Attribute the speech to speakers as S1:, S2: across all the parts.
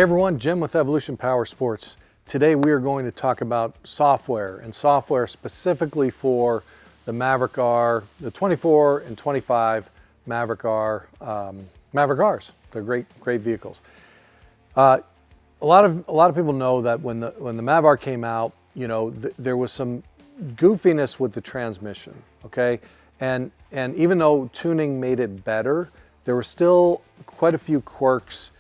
S1: Hey everyone, Jim with Evolution Power Sports. Today we are going to talk about software, and software specifically for the Maverick R, the 24 and 25 Maverick R, Maverick Rs. They're great vehicles. A lot of people know that when the Mav R came out, you know, there was some goofiness with the transmission, okay? And even though tuning made it better, there were still quite a few quirks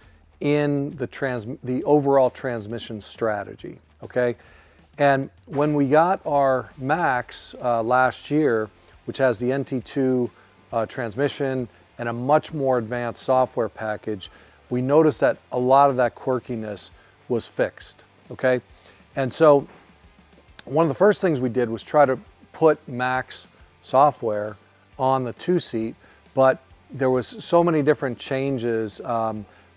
S1: in the overall transmission strategy, okay? And when we got our Max last year, which has the NT2 transmission and a much more advanced software package, we noticed that a lot of that quirkiness was fixed, okay? And so one of the first things we did was try to put Max software on the two-seat, but there was so many different changes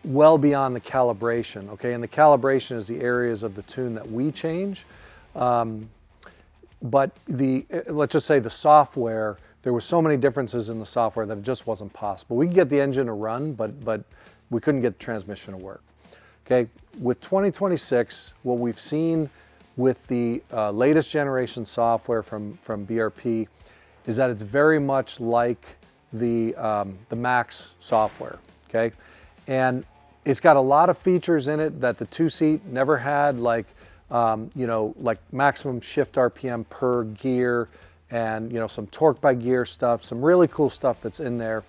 S1: well beyond the calibration, okay? And the calibration is the areas of the tune that we change. But let's just say the software, there were so many differences in the software that it just wasn't possible. We could get the engine to run, but we couldn't get the transmission to work, okay? With 2026, what we've seen with the latest generation software from BRP is that it's very much like the Max software, okay? And it's got a lot of features in it that the two-seat never had, like you know, like maximum shift RPM per gear, and you know, some torque by gear stuff, some really cool stuff that's in there.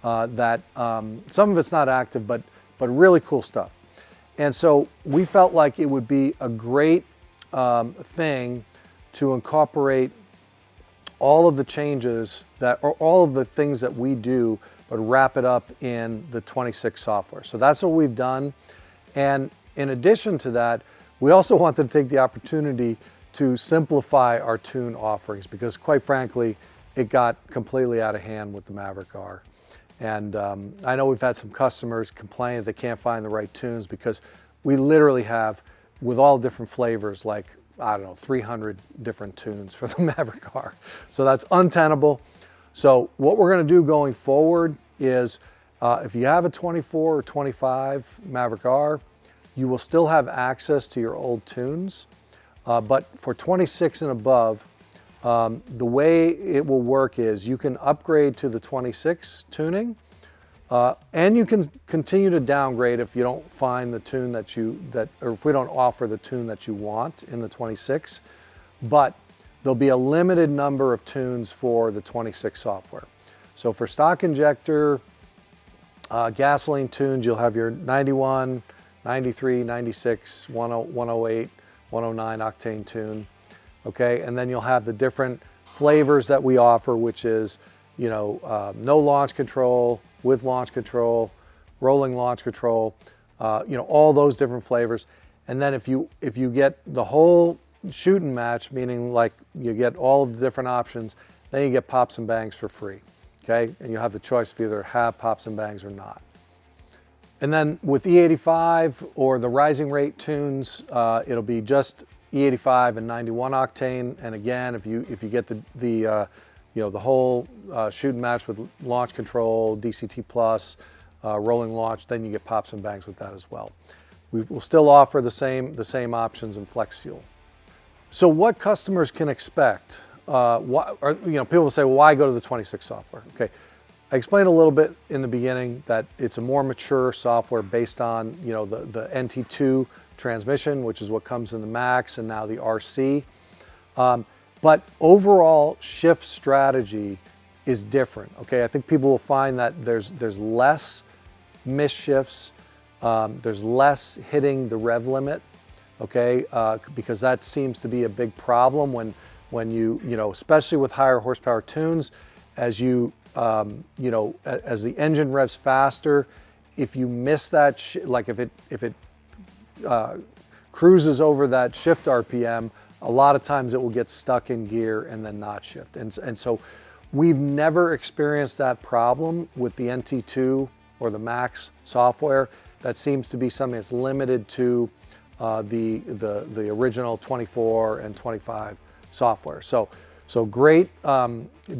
S1: That some of it's not active, but really cool stuff. And so we felt like it would be a great thing to incorporate all of the changes or all of the things that we do, but wrap it up in the 26 software. So that's what we've done. And in addition to that, we also wanted to take the opportunity to simplify our tune offerings, because quite frankly, it got completely out of hand with the Maverick R. And I know we've had some customers complain that they can't find the right tunes, because we literally have, with all different flavors, like, I don't know, 300 different tunes for the Maverick R. So that's untenable. So what we're going to do going forward is, if you have a 24 or 25 Maverick R, you will still have access to your old tunes. But for 26 and above, the way it will work is you can upgrade to the 26 tuning, and you can continue to downgrade if you don't find the tune or if we don't offer the tune that you want in the 26. But there'll be a limited number of tunes for the 26 software. So for stock injector, gasoline tunes, you'll have your 91, 93, 96, 108, 109 octane tune, okay? And then you'll have the different flavors that we offer, which is, you know, no launch control, with launch control, rolling launch control, you know, all those different flavors. And then if you get the whole shoot and match, meaning like you get all of the different options, then you get pops and bangs for free, okay? And you have the choice of either have pops and bangs or not. And then with E85 or the rising rate tunes, it'll be just E85 and 91 octane. And again, if you get the you know, the whole shoot and match with launch control, DCT plus, rolling launch, then you get pops and bangs with that as well. We will still offer the same options in flex fuel. So what customers can expect? You know, people will say, well, why go to the 26 software? Okay, I explained a little bit in the beginning that it's a more mature software based on, you know, the NT2 transmission, which is what comes in the Max and now the RC. But overall shift strategy is different. Okay, I think people will find that there's less miss shifts, there's less hitting the rev limit. Okay, because that seems to be a big problem when you know, especially with higher horsepower tunes, as you know, as the engine revs faster, if you miss that, like if it cruises over that shift RPM, a lot of times it will get stuck in gear and then not shift. And so we've never experienced that problem with the NT2 or the Max software. That seems to be something that's limited to the original 24 and 25 software. So great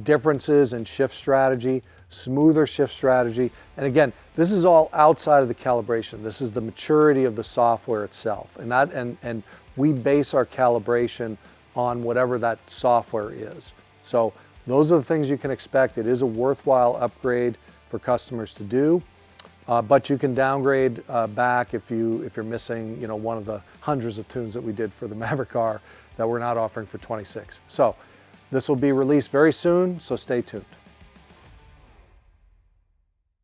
S1: differences in shift strategy. smoother shift strategy. And again, this is all outside of the calibration. This is the maturity of the software itself. And we base our calibration on whatever that software is. So those are the things you can expect. It is a worthwhile upgrade for customers to do. But you can downgrade back if you're missing, one of the hundreds of tunes that we did for the Maverick R that we're not offering for 26. So this will be released very soon, so stay tuned.